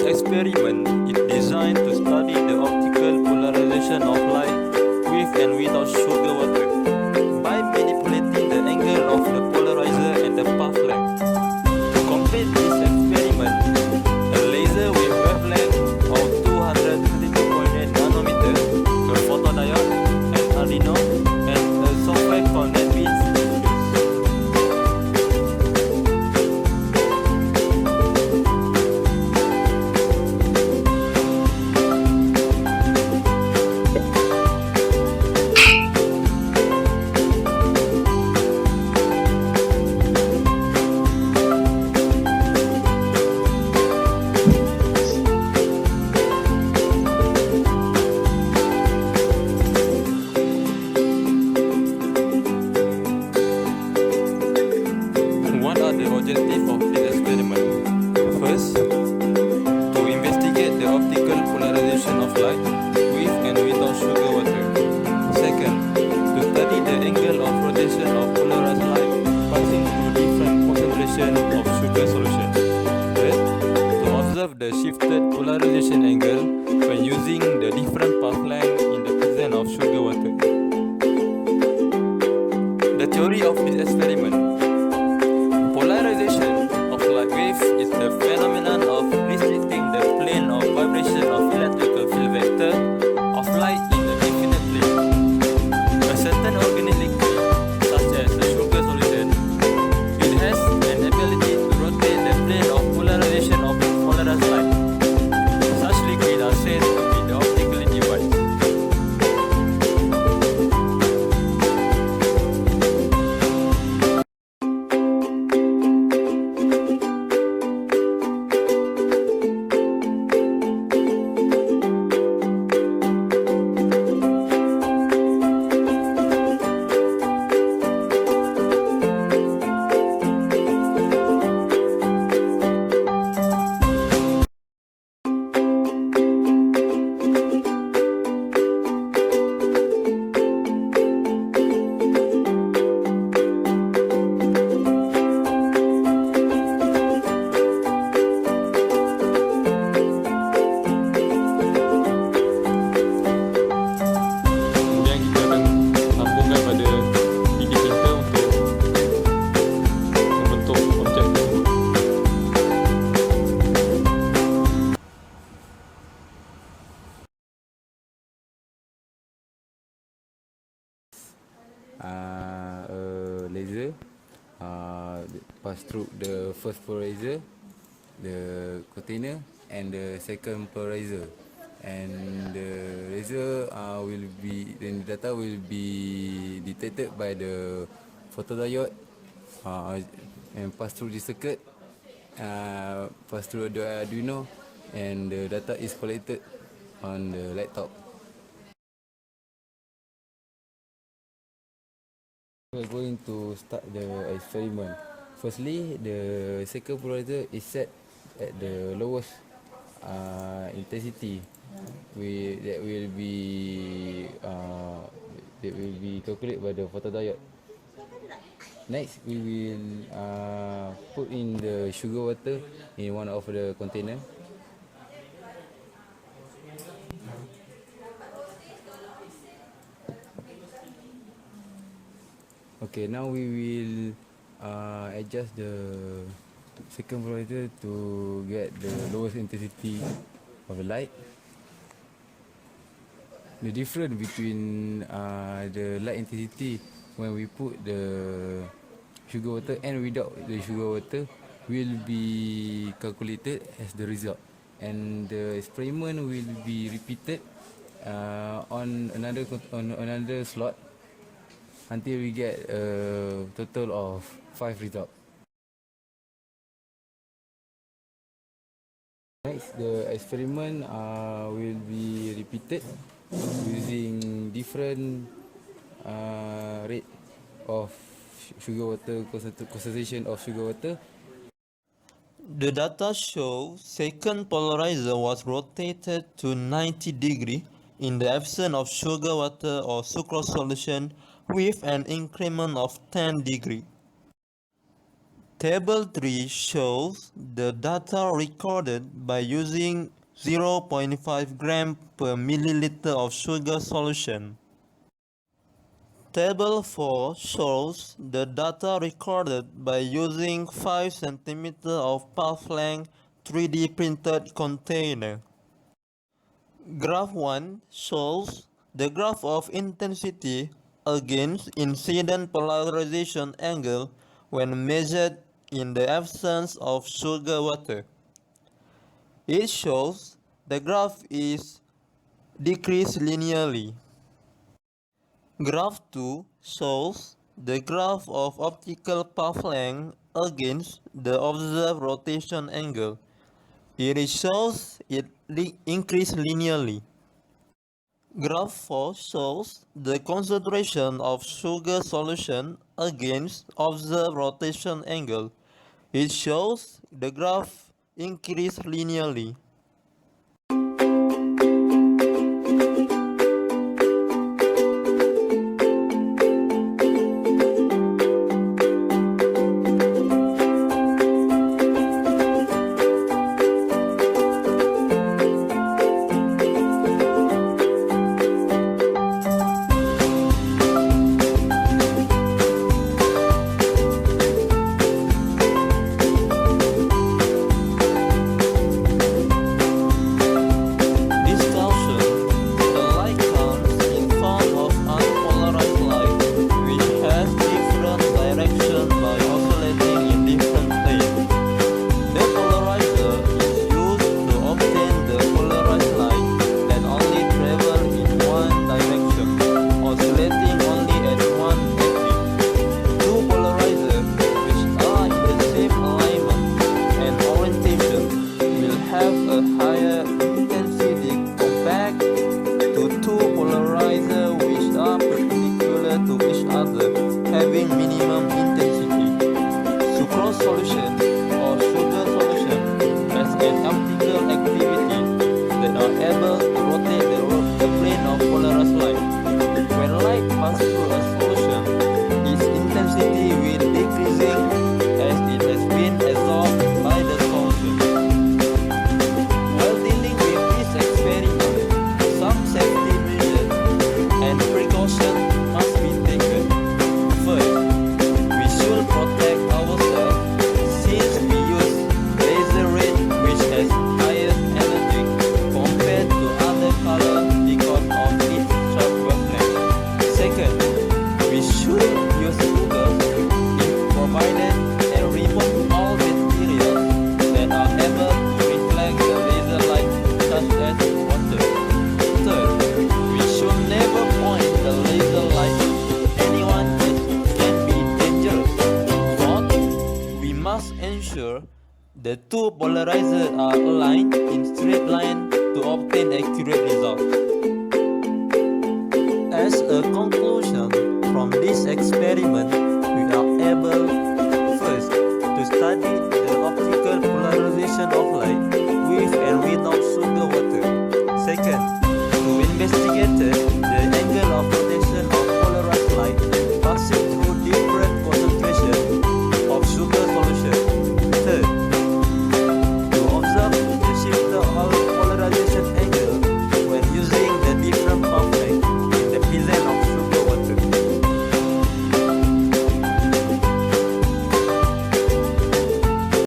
experiment is designed to study the optical polarization of light with and without sugar water by manipulating the angle of the polarizer and the path length. To complete this experiment, a laser with wavelength of 232.8 nanometer, a photodiode, an Arduino, and a software called NetBeans. What are the objectives of this experiment? First, to investigate the optical polarization of light with and without sugar water. Second, to study the angle of rotation of polarized light passing through different concentrations of sugar solution. Third, to observe the shifted polarization angle when using the different path length in the presence of sugar water. The theory of this experiment. Polarization of light wave is the phenomenon of restricting the plane of vibration of electrical field vector of light in a definite plane. A certain organic liquid, such as a sugar solution, it has an ability to rotate the plane of polarization of polarized light. Such liquid are said to be the optical device. Kemudian kita akan sambungkan pada 3D printer untuk membentuk objek tersebut. Laser pass through the first polarizer, the container, and the second polarizer, and the laser the data will be detected by the photodiode and pass through the circuit, pass through the Arduino, and the data is collected on the laptop. We're going to start the experiment. Firstly, the second polarizer is set at the lowest intensity. That will be calculated by the photodiode. Next, we will put in the sugar water in one of the container. Okay, now we will adjust the second polarizer to get the lowest intensity of the light. The difference between the light intensity when we put the sugar water and without the sugar water will be calculated as the result, and the experiment will be repeated on another slot until we get a total of 5 results. Next, the experiment will be repeated using different rate of sugar water concentration of sugar water. The data show second polarizer was rotated to 90 degree in the absence of sugar water or sucrose solution with an increment of 10 degree. Table 3 shows the data recorded by using 0.5 gram per milliliter of sugar solution. Table 4 shows the data recorded by using 5 cm of path length 3D printed container. Graph 1 shows the graph of intensity against incident polarization angle when measured in the absence of sugar water. It shows the graph is decreased linearly. Graph 2 shows the graph of optical path length against the observed rotation angle. It shows it increased linearly. Graph 4 shows the concentration of sugar solution against observed rotation angle. It shows the graph increased linearly. Having minimum intensity. Sucrose solution or sugar solution has an optical activity that are able to rotate the plane of polarized light. When light passes through a solution, its intensity will decreasing as it has been absorbed by the solution. While dealing with this experiment, some safety measures and precautions must be taken. First, we should protect ourselves since we use laser ray which has higher energy compared to other colors because of its short wavelength. Second, we should use sugar if provided and remove all materials that are able to reflect the laser light such as water. Third, we should never point the laser light to anyone as it can be dangerous. Fourth, we must ensure the two polarizers are aligned in straight line to obtain accurate results. As a conclusion from this experiment, we are able first to study the optical polarization of light